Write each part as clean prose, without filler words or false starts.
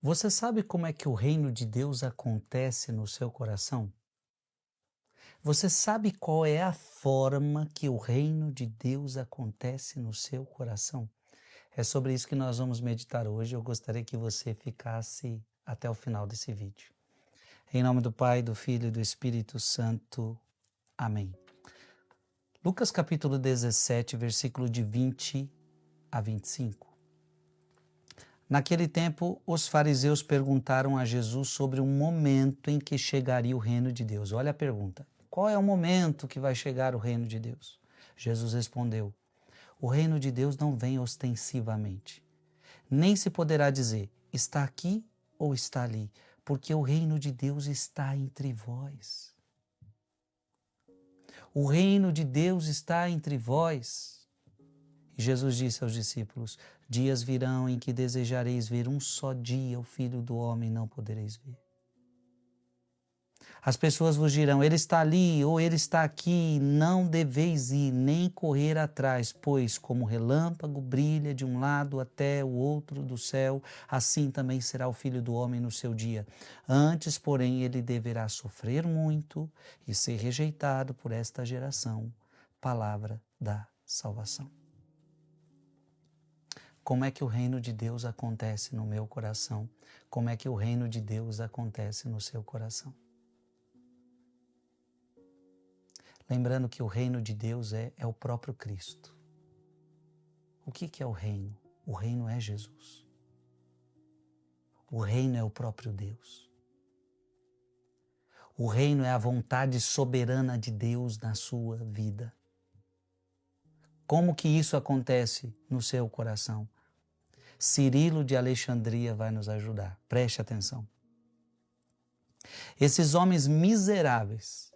Você sabe como é que o reino de Deus acontece no seu coração? Você sabe qual é a forma que o reino de Deus acontece no seu coração? É sobre isso que nós vamos meditar hoje. Eu gostaria que você ficasse até o final desse vídeo. Em nome do Pai, do Filho e do Espírito Santo. Amém. Lucas capítulo 17, versículo de 20 a 25. Naquele tempo, os fariseus perguntaram a Jesus sobre o momento em que chegaria o reino de Deus. Olha a pergunta: qual é o momento que vai chegar o reino de Deus? Jesus respondeu: o reino de Deus não vem ostensivamente. Nem se poderá dizer, está aqui ou está ali, porque o reino de Deus está entre vós. O reino de Deus está entre vós. E Jesus disse aos discípulos: dias virão em que desejareis ver um só dia o Filho do Homem, não podereis ver. As pessoas vos dirão: ele está ali ou ele está aqui, não deveis ir nem correr atrás, pois como relâmpago brilha de um lado até o outro do céu, assim também será o Filho do Homem no seu dia. Antes, porém, ele deverá sofrer muito e ser rejeitado por esta geração. Palavra da salvação. Como é que o reino de Deus acontece no meu coração? Como é que o reino de Deus acontece no seu coração? Lembrando que o reino de Deus é o próprio Cristo. O que é o reino? O reino é Jesus. O reino é o próprio Deus. O reino é a vontade soberana de Deus na sua vida. Como que isso acontece no seu coração? Cirilo de Alexandria vai nos ajudar. Preste atenção. Esses homens miseráveis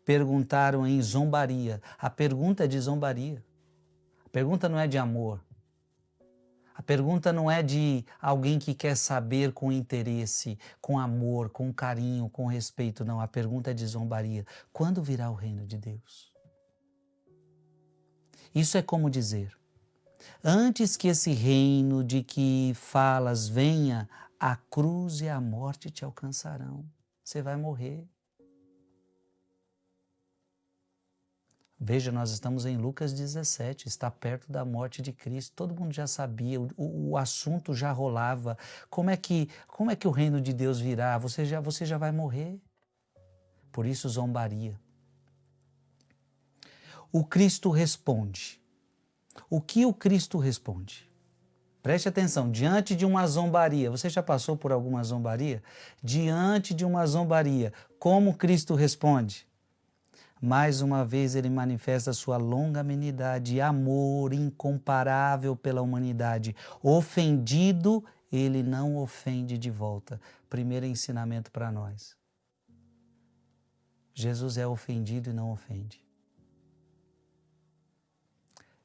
perguntaram em zombaria. A pergunta é de zombaria. A pergunta não é de amor. A pergunta não é de alguém que quer saber com interesse, com amor, com carinho, com respeito. Não, a pergunta é de zombaria. Quando virá o reino de Deus? Isso é como dizer: antes que esse reino de que falas venha, a cruz e a morte te alcançarão. Você vai morrer. Veja, nós estamos em Lucas 17, está perto da morte de Cristo. Todo mundo já sabia, o assunto já rolava. Como é que o reino de Deus virá? Você já vai morrer. Por isso, zombaria. O Cristo responde. O que o Cristo responde? Preste atenção, diante de uma zombaria, você já passou por alguma zombaria? Diante de uma zombaria, como Cristo responde? Mais uma vez ele manifesta sua longanimidade e amor incomparável pela humanidade. Ofendido, ele não ofende de volta. Primeiro ensinamento para nós. Jesus é ofendido e não ofende.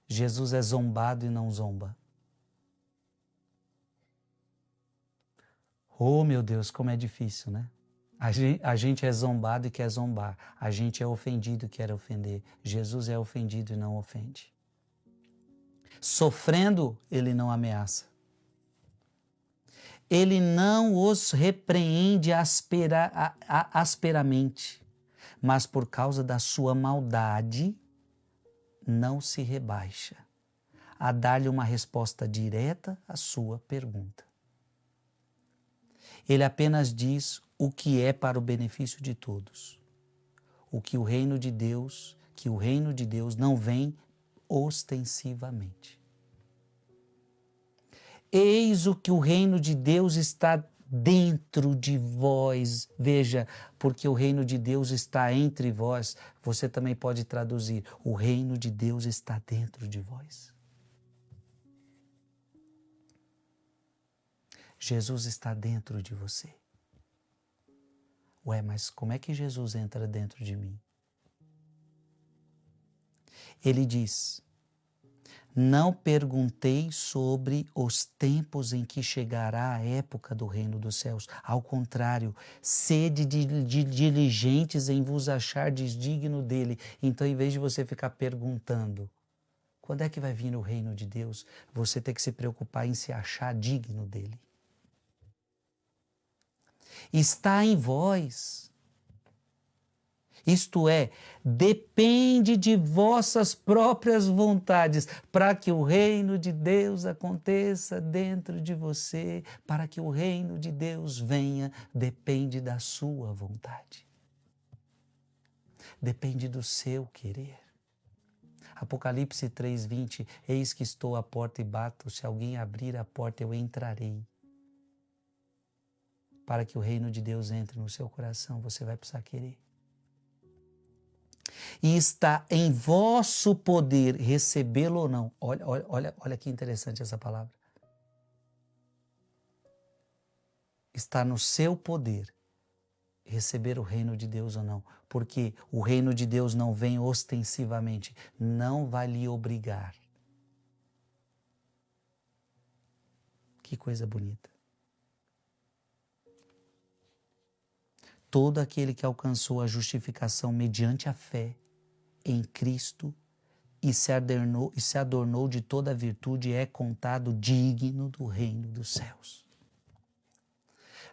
Jesus é zombado e não zomba. Oh, meu Deus, como é difícil, né? A gente é zombado e quer zombar. A gente é ofendido e quer ofender. Jesus é ofendido e não ofende. Sofrendo, ele não ameaça. Ele não os repreende asperamente, mas por causa da sua maldade, não se rebaixa a dar-lhe uma resposta direta à sua pergunta. Ele apenas diz o que é para o benefício de todos. Que o reino de Deus não vem ostensivamente. Eis o que o reino de Deus está dentro de vós. Veja, porque o reino de Deus está entre vós. Você também pode traduzir: o reino de Deus está dentro de vós. Jesus está dentro de você. Ué, mas como é que Jesus entra dentro de mim? Ele diz: não perguntei sobre os tempos em que chegará a época do reino dos céus. Ao contrário, sede de diligentes em vos achar digno dele. Então, em vez de você ficar perguntando quando é que vai vir o reino de Deus, você tem que se preocupar em se achar digno dele. está em vós. Isto é, depende de vossas próprias vontades para que o reino de Deus aconteça dentro de você, para que o reino de Deus venha, depende da sua vontade. Depende do seu querer. Apocalipse 3:20, eis que estou à porta e bato, se alguém abrir a porta eu entrarei. Para que o reino de Deus entre no seu coração, você vai precisar querer. E está em vosso poder recebê-lo ou não. Olha que interessante essa palavra. Está no seu poder receber o reino de Deus ou não. Porque o reino de Deus não vem ostensivamente, não vai lhe obrigar. Que coisa bonita. Todo aquele que alcançou a justificação mediante a fé em Cristo e se adornou de toda virtude é contado digno do reino dos céus.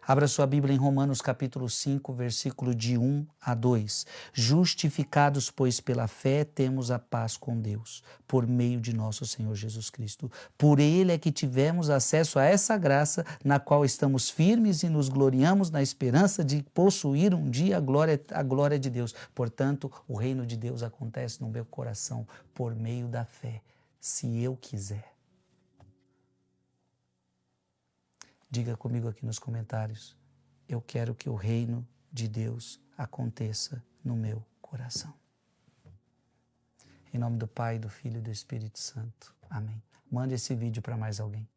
Abra sua Bíblia em Romanos capítulo 5, versículo de 1 a 2. Justificados, pois, pela fé, temos a paz com Deus, por meio de nosso Senhor Jesus Cristo. Por Ele é que tivemos acesso a essa graça, na qual estamos firmes e nos gloriamos na esperança de possuir um dia a glória de Deus. Portanto, o reino de Deus acontece no meu coração por meio da fé, se eu quiser. Diga comigo aqui nos comentários, eu quero que o reino de Deus aconteça no meu coração. Em nome do Pai, do Filho e do Espírito Santo. Amém. Mande esse vídeo para mais alguém.